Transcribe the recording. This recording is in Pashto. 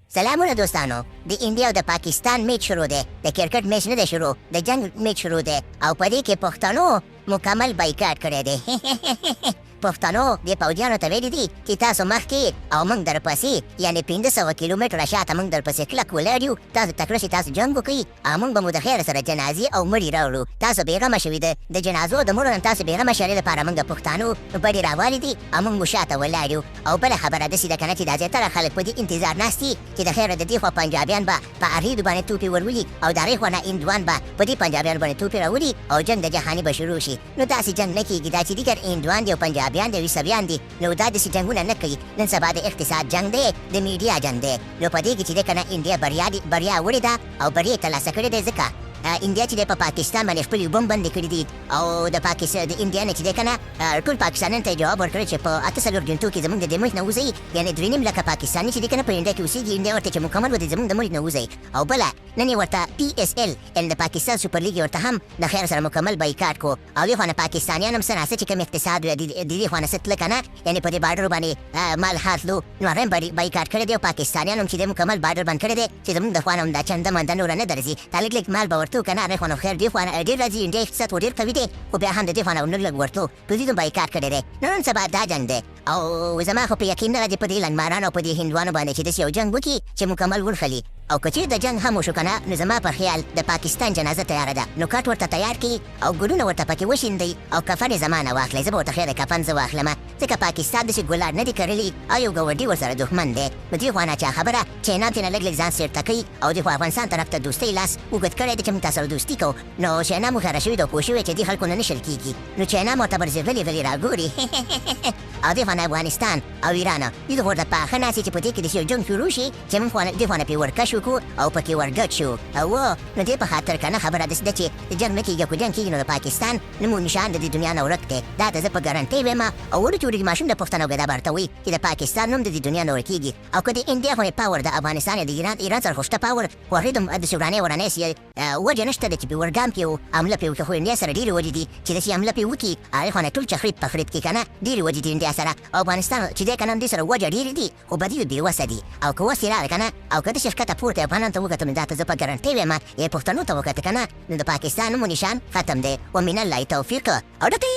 سلامونه دوستانو د انډیا او د پاکستان میچ شروع دی د کرکټ میچ نه دی شروع د جنگ میچ شروع دی او په دې کې پښتنو مکمل بایکاټ کړی دی پښتنو د پوځیانو ته ویلي دي چې تاسو مخکې او موږ درپسې یعنې 500 کیلومتره شاته موږ درپسې کلک ولاړ یو تاسو تکړه شئ تاسو جنګ وکړئ او موږ به مو د خیره سره جنازې او مړي راوړو تاسو بېغمه شوي د جنازو د مړو نه تاسو بېغمه شئ لپاره موږ پښتانو بډې راوالي دي او موږ مو شاته ولاړ یو او بله خبره داسې ده که نه چې دا زیاتره خلک په دې انتظار ناست دي چې د خیره د دې خوا پنجابیان به په اریدو باندې توپې ورولي او د هغې خوا نه هندوان به په دې پنجابیانو باندې توپې راولي او جنګ د جهاني به شروع شي نو داسې جنګ نه کېږي دا چې دیګر هندوان دي او پنجابیان دي او عیسویان دي نو دا داسې جنګونه نه کوي نن سبا د اقتصاد جنګ دی د میډیا جنګ دی نو په دې کې چې دی که نه انډیا بریا وړې ده او بریا یې ترلاسه کړې دی ځکه انډیا چې دی په پاکستان باندې خپل بم بندې کړي دي او د انډیا نه چې دی که نه ټول پاکستانیانو ته یې جواب ورکړی چې په 8 جنتو کې زموږ د دې ملک نه وځئ یعنې 2.5 لکه پاکستاني چې دی که نه په انډیا کې اوسېږي انډیا ورته چې مکمل ودې زموږ د ملک نه وځئ او بله نن یې ورته PSL یعنې د پاکستان سوپر لیګ یې ورته هم د خیر سره مکمل بایکاټ کو او دې خوا نه پاکستانیان هم څه ناسه چې کوم اقتصاد د دې خوا نه څه تله که نه یعنې په دې باډر باندې مال هاتلو نو هغه هم بایکاټ کړی دی او پاکستانیان هم چې دی مکمل باډر بند کړی دی چې زموږ د خوا نه هم دا چنده منده نوره نه درځي دا لږ لږ مال به ورتو که نه هغې خوا نه خیر دې خوا نه ډېر راځي انډیا اقتصاد خو ډېر قوي دی خو بیا هم د دې خوا نه لږ لږ ورتلو په دې بایکاټ کړی دی نن سبا دا جنګ دی او زما خو په یقین نه راځي په دې لنډمارانو او په دې هندوانو باندې چې داسې یو جنګ وکړي چې مکمل ورخلي او که چیرې د جنګ هم وشو که نه نو زما په خیال د پاکستان جنازه تیاره ده نو کټ ورته تیار کړي او ګلونه ورته پکې وشیندئ او کفن یې زما نه واخلئ زه به ورته خیره کفن زه واخلمه ځکه پاکستان داسې ګلان نه دي کرلي او یو ګاونډي ورسره دښمن دی نو دې خوا نه چا خبره چینام ترې نه لږ لږ ځان سیرته کوي او دې خوا افغانستان طرف ته دوستۍ لاس اوږد کړی دی چې موږ تاسو سره دوستي کوو نو چینام هوښیاره شوي ده او پوه شوی چې دې خلکو نه نشل کېږي نو چینام ورته برځې غلي راګوري او دې خوا نه افغانستان او ایران دې خوا ورته پاخه ناستې چې په دې کې داسې یو جنګ شروع شي چې موږ دې خوا نه پرې ورکش وکړو او پکې ورګډ شو او نو دې په خاطر که نه خبره داسې ده چې د جنګ نه کېږي که جنګ کېږي نو د پاکستان نوم نشان د دې دنیا نه ورک دی دا ته زه په ګارنټۍ وایم او وړو چې وړوکي ماشوم د پښتنو ګدا به ورته وایي چې د پاکستان نوم د دې دنیا نه ورکېږي او که د انډیا خو پاور د افغانستان یا د ایران سره خو شته پاور خو هغې داسې ورانی وجه نشته ده چې پرې ورګام کړي او حمله پرې وکړي خو انډیا سره ډېرې وجې دي چې داسې حمله پرې وکړي هغې خوا نه ټول چخریب پخریب کړي که نه ډېرې وجې دي انډیا سره او افغانستان چې دی که نه دې سره وجه ډېرې دي خو بدیل بېوسه دي او که وس یې راغی که نه او که داسې ښکته پورته افغانانو ته وکتم دا ته زه په ګارنټۍ وایم یا پښتنو ته وکته که نه نو د پاکستان نوم و نشان ختم دی ومن الله توفیق او ډکې